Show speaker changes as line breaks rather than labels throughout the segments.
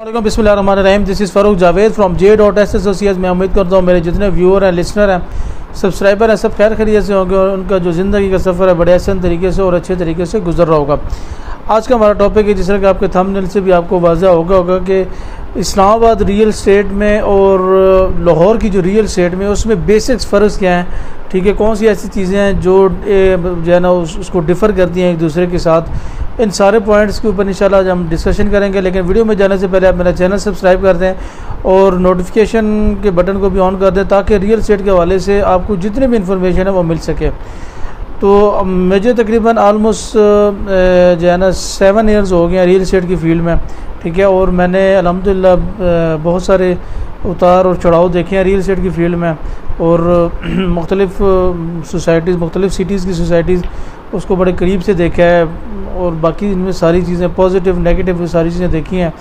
बिस्मिल्लाहिर्रहमानिर्रहीम। This is Farooq Javed from J.S associates. मैं उम्मीद करता हूँ मेरे जितने व्यूअर हैं, लिसनर हैं, सब्सक्राइबर हैं, सब खैर खैरियत से होंगे और उनका जो ज़िंदगी का सफ़र है बड़े आसान तरीके से और अच्छे तरीके से गुजर रहा होगा। आज का हमारा टॉपिक है, जिस तरह कि आपके थंबनेल से भी आपको वाज़ा होगा कि इस्लामाबाद रियल स्टेट में और लाहौर की जो रियल स्टेट में उसमें बेसिक्स फ़र्क क्या हैं, ठीक है, कौन सी ऐसी चीज़ें हैं जो जो है ना उसको डिफ़र करती हैं एक दूसरे के साथ। इन सारे पॉइंट्स के ऊपर इंशाल्लाह आज हम डिस्कशन करेंगे। लेकिन वीडियो में जाने से पहले आप मेरा चैनल सब्सक्राइब कर दें और नोटिफिकेशन के बटन को भी ऑन कर दें ताकि रियल स्टेट के हवाले से आपको जितनी भी इंफॉर्मेशन है वो मिल सके। तो मुझे तकरीबन आलमोस्ट जो है ना 7 ईयर्स हो गए हैं रियल स्टेट की फील्ड में, ठीक है, और मैंने अल्हम्दुलिल्लाह बहुत सारे उतार और चढ़ाव देखे हैं रियल स्टेट की फील्ड में और मुख्तलिफ़ सोसाइटीज़, मुख्तलिफ़ सिटीज़ की सोसाइटीज़ उसको बड़े करीब से देखा है और बाकी इनमें सारी चीज़ें पॉजिटिव नेगेटिव सारी चीज़ें देखी हैं।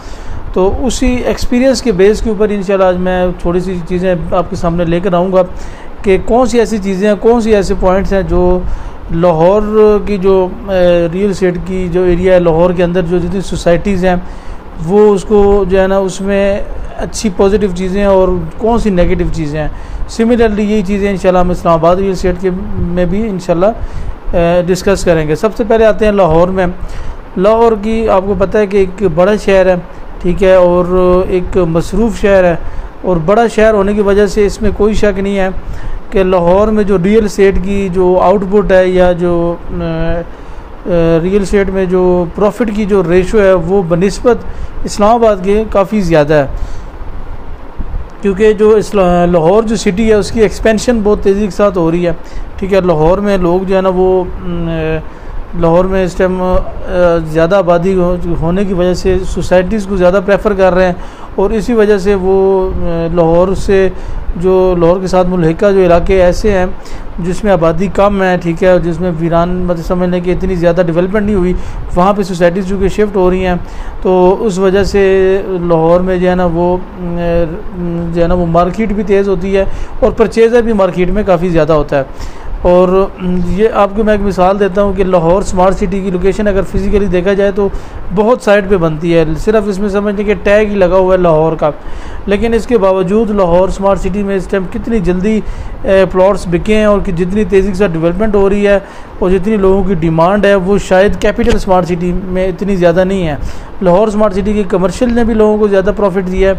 तो उसी एक्सपीरियंस के बेस के ऊपर इंशाल्लाह आज मैं थोड़ी सी चीज़ें आपके सामने लेकर आऊँगा कि कौन सी ऐसी चीज़ें हैं, कौन सी ऐसे पॉइंट्स हैं जो लाहौर की जो रियल स्टेट की जो एरिया है, लाहौर के अंदर जो जितनी सोसाइटीज़ हैं वो उसको जो है ना उसमें अच्छी पॉजिटिव चीज़ें हैं और कौन सी नेगेटिव चीज़ें हैं। सिमिलरली यही चीज़ें इंशाल्लाह हम इस्लामाबाद रियल स्टेट के में भी इंशाल्लाह डिस्कस करेंगे। सबसे पहले आते हैं लाहौर में। लाहौर की आपको पता है कि एक बड़ा शहर है, ठीक है, और एक मसरूफ़ शहर है और बड़ा शहर होने की वजह से इसमें कोई शक नहीं है कि लाहौर में जो रियल स्टेट की जो आउटपुट है या जो रियल स्टेट में जो प्रॉफिट की जो रेशो है वो बनिस्बत इस्लामाबाद के काफ़ी ज़्यादा है, क्योंकि जो लाहौर जो सिटी है उसकी एक्सपेंशन बहुत तेज़ी के साथ हो रही है, ठीक है। लाहौर में लोग जो है ना वो लाहौर में इस टाइम ज़्यादा आबादी होने की वजह से सोसाइटीज़ को ज़्यादा प्रेफर कर रहे हैं और इसी वजह से वो लाहौर से जो लाहौर के साथ मुल्हिका जो इलाके ऐसे हैं जिसमें आबादी कम है, ठीक है, जिसमें वीरान मतलब समझने की इतनी ज़्यादा डेवलपमेंट नहीं हुई, वहाँ पे सोसाइटीज़ जो कि शिफ्ट हो रही हैं, तो उस वजह से लाहौर में जो है ना वो मार्केट भी तेज़ होती है और परचेज़र भी मार्केट में काफ़ी ज़्यादा होता है। और ये आपको मैं एक मिसाल देता हूँ कि लाहौर स्मार्ट सिटी की लोकेशन अगर फिज़िकली देखा जाए तो बहुत साइड पे बनती है, सिर्फ इसमें समझने कि टैग ही लगा हुआ है लाहौर का, लेकिन इसके बावजूद लाहौर स्मार्ट सिटी में इस टाइम कितनी जल्दी प्लॉट्स बिके हैं और कि जितनी तेज़ी के साथ डेवलपमेंट हो रही है और जितनी लोगों की डिमांड है वो शायद कैपिटल स्मार्ट सिटी में इतनी ज़्यादा नहीं है। लाहौर स्मार्ट सिटी की कमर्शियल ने भी लोगों को ज़्यादा प्रॉफिट दिया है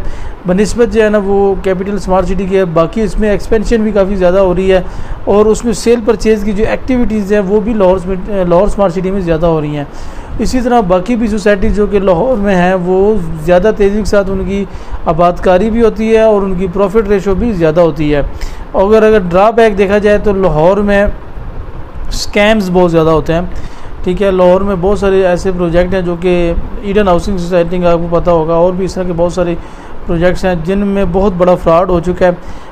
बनिस्बत जो है ना वो कैपिटल स्मार्ट सिटी की है। बाकी इसमें एक्सपेंशन भी काफ़ी ज़्यादा हो रही है और उसमें सेल परचेज़ की जो एक्टिविटीज़ हैं वो भी लाहौर स्मार्ट सिटी में ज़्यादा हो रही हैं। इसी तरह बाकी भी सोसाइटीज़ जो कि लाहौर में हैं वो ज़्यादा तेज़ी के साथ उनकी आबादकारी भी होती है और उनकी प्रॉफिट रेशो भी ज़्यादा होती है। अगर ड्रॉबैक देखा जाए तो लाहौर में स्कैम्स बहुत ज़्यादा होते हैं, ठीक है। लाहौर में बहुत सारे ऐसे प्रोजेक्ट हैं जो कि ईडन हाउसिंग सोसाइटी का आपको पता होगा और भी इस तरह के बहुत सारे प्रोजेक्ट्स हैं जिनमें बहुत बड़ा फ्रॉड हो चुका है,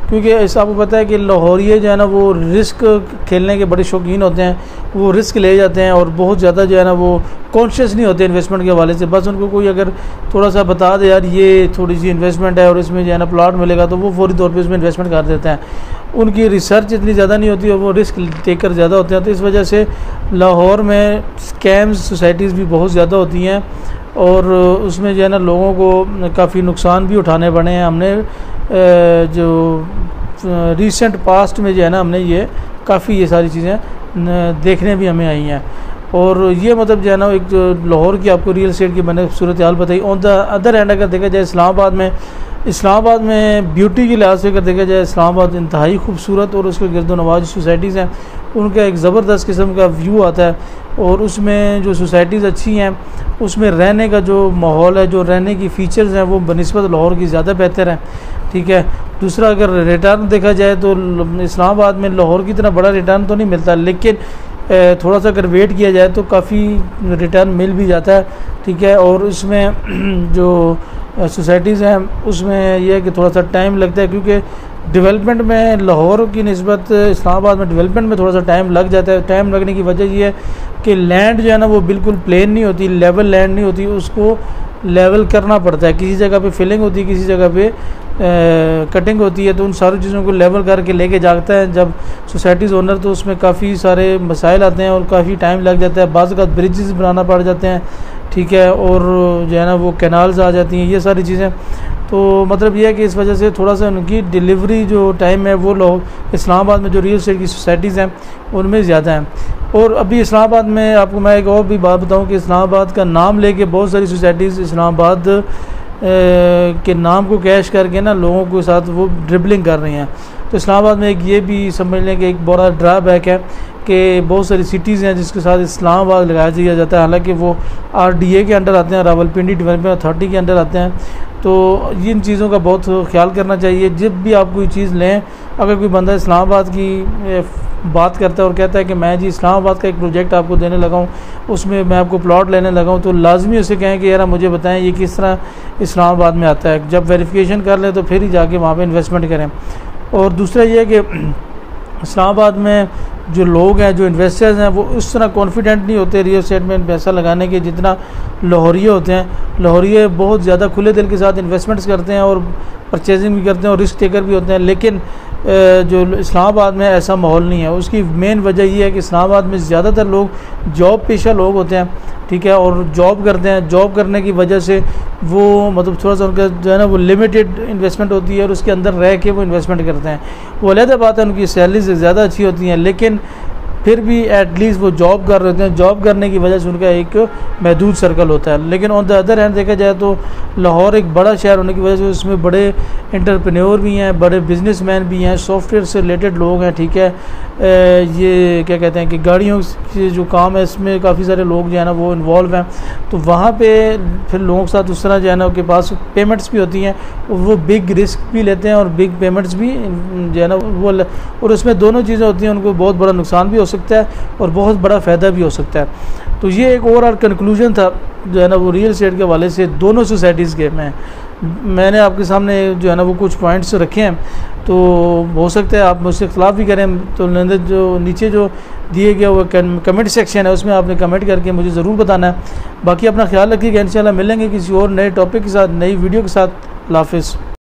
क्योंकि ऐसा आपको पता है कि लाहौरिये जो है ना वो रिस्क खेलने के बड़े शौकीन होते हैं, वो रिस्क ले जाते हैं और बहुत ज़्यादा जो है ना वो कॉन्शियस नहीं होते इन्वेस्टमेंट के हवाले से। बस उनको कोई अगर थोड़ा सा बता दे यार ये थोड़ी सी इन्वेस्टमेंट है और इसमें जो है ना प्लॉट मिलेगा तो वो फौरी तौर पर इसमें इन्वेस्टमेंट कर देते हैं। उनकी रिसर्च इतनी ज़्यादा नहीं होती और वो रिस्क टेकर ज़्यादा होते हैं, तो इस वजह से लाहौर में स्कैम्स सोसाइटीज़ भी बहुत ज़्यादा होती हैं और उसमें जो है ना लोगों को काफ़ी नुकसान भी उठाने पड़े हैं। हमने जो रिसेंट पास्ट में जो है ना हमने ये काफ़ी ये सारी चीज़ें देखने भी हमें आई हैं और ये मतलब जो है ना एक लाहौर की आपको रियल स्टेट की मैंने सूरत हाल बताई। ऑन द अदर हैंड अगर देखा जाए इस्लामाबाद में ब्यूटी के लिहाज से अगर देखा जाए इस्लामाबाद इंतहाई खूबसूरत और उसके गिरदो नवाज सोसाइटीज़ हैं उनका एक ज़बरदस्त किस्म का व्यू आता है और उसमें जो सोसाइटीज़ अच्छी हैं उसमें रहने का जो माहौल है, जो रहने की फ़ीचर्स हैं वो बनिस्बत लाहौर की ज़्यादा बेहतर है, ठीक है। दूसरा अगर रिटर्न देखा जाए तो इस्लामाबाद में लाहौर की तरह बड़ा रिटर्न तो नहीं मिलता, लेकिन थोड़ा सा अगर वेट किया जाए तो काफ़ी रिटर्न मिल भी जाता है, ठीक है। और उसमें जो सोसाइटीज़ हैं उसमें यह है कि थोड़ा सा टाइम लगता है, क्योंकि डेवलपमेंट में लाहौर की निस्बत इस्लामाबाद में डेवलपमेंट में थोड़ा सा टाइम लग जाता है। टाइम लगने की वजह ये है कि लैंड जो है ना वो बिल्कुल प्लेन नहीं होती, लेवल लैंड नहीं होती, उसको लेवल करना पड़ता है। किसी जगह पे फिलिंग होती है, किसी जगह पे कटिंग होती है, तो उन सारी चीज़ों को लेवल करके लेके जाता है जब सोसाइटीज़ ओनर, तो उसमें काफ़ी सारे मसाइल आते हैं और काफ़ी टाइम लग जाता है। बाज़ का ब्रिजेस बनाना पड़ जाते हैं, ठीक है, और जो है ना वो कैनाल्स आ जाती हैं, ये सारी चीज़ें। तो मतलब ये है कि इस वजह से थोड़ा सा उनकी डिलीवरी जो टाइम है वो लोग इस्लामाबाद में जो रियल एस्टेट की सोसाइटीज़ हैं उनमें ज़्यादा हैं। और अभी इस्लामाबाद में आपको मैं एक और भी बात बताऊं कि इस्लामाबाद का नाम लेके बहुत सारी सोसाइटीज़ इस्लामाबाद के नाम को कैश करके ना लोगों के साथ वो ड्रिबलिंग कर रही हैं। तो इस्लामाबाद में एक ये भी समझ लें कि एक बड़ा ड्रॉबैक है कि बहुत सारी सिटीज़ हैं जिसके साथ इस्लामाबाद लगाया दिया जाता है, हालांकि वो RDA के अंडर आते हैं, रावलपिंडी डेवलपमेंट अथॉरिटी के अंडर आते हैं। तो इन चीज़ों का बहुत ख्याल करना चाहिए। जब भी आप कोई चीज़ लें, अगर कोई बंदा इस्लामाबाद की बात करता है और कहता है कि मैं जी इस्लामाबाद का एक प्रोजेक्ट आपको देने लगा हूँ, उसमें मैं आपको प्लॉट लेने लगा हूँ, तो लाजमी उसे कहें कि यार मुझे बताएं ये किस तरह इस्लामाबाद में आता है। जब वेरिफिकेशन कर लें तो फिर ही जाके वहाँ पे इन्वेस्टमेंट करें। और दूसरा ये है कि इस्लामाबाद में जो लोग हैं, जो इन्वेस्टर्स हैं, वो उस तरह कॉन्फिडेंट नहीं होते रियल एस्टेट में पैसा लगाने के जितना लाहौरिये होते हैं। लाहौरिये बहुत ज़्यादा खुले दिल के साथ इन्वेस्टमेंट्स करते हैं और परचेजिंग भी करते हैं और रिस्क टेकर भी होते हैं, लेकिन जो इस्लामाबाद में ऐसा माहौल नहीं है। उसकी मेन वजह ये है कि इस्लामाबाद में ज़्यादातर लोग जॉब पेशा लोग होते हैं, ठीक है, और जॉब करते हैं। जॉब करने की वजह से वो मतलब थोड़ा सा उनका जो है ना वो लिमिटेड इन्वेस्टमेंट होती है और उसके अंदर रह के वो इन्वेस्टमेंट करते हैं। वो अलग बात है, उनकी सैलरीज ज़्यादा अच्छी होती हैं, लेकिन फिर भी एटलीस्ट वो जॉब कर रहे होते हैं। जॉब करने की वजह से उनका एक महदूद सर्कल होता है। लेकिन ऑन द अदर हैंड देखा जाए तो लाहौर एक बड़ा शहर होने की वजह से उसमें बड़े एंटरप्रेन्योर भी हैं, बड़े बिजनेसमैन भी हैं, सॉफ्टवेयर से रिलेटेड लोग हैं, ठीक है। ये क्या कहते हैं कि गाड़ियों से जो काम है इसमें काफ़ी सारे लोग जो है ना वो इन्वॉल्व हैं। तो वहाँ पे फिर लोगों के साथ उस तरह जो है ना उनके पास पेमेंट्स भी होती हैं, वो बिग रिस्क भी लेते हैं और बिग पेमेंट्स भी जो है ना वो, और उसमें दोनों चीज़ें होती हैं। उनको बहुत बड़ा नुकसान भी हो सकता है और बहुत बड़ा फ़ायदा भी हो सकता है। तो ये एक ओवरऑल कंक्लूजन था जो है ना वो रियल एस्टेट के हवाले से दोनों सोसाइटीज़ के। मैंने आपके सामने जो है ना वो कुछ पॉइंट्स रखे हैं, तो हो सकता है आप मुझसे इख्तलाफ भी करें। तो जो नीचे जो दिए गए वो कमेंट सेक्शन है उसमें आपने कमेंट करके मुझे ज़रूर बताना है। बाकी अपना ख्याल रखिएगा, इंशाल्लाह मिलेंगे किसी और नए टॉपिक के साथ, नई वीडियो के साथ। अल्लाह हाफ़िज़।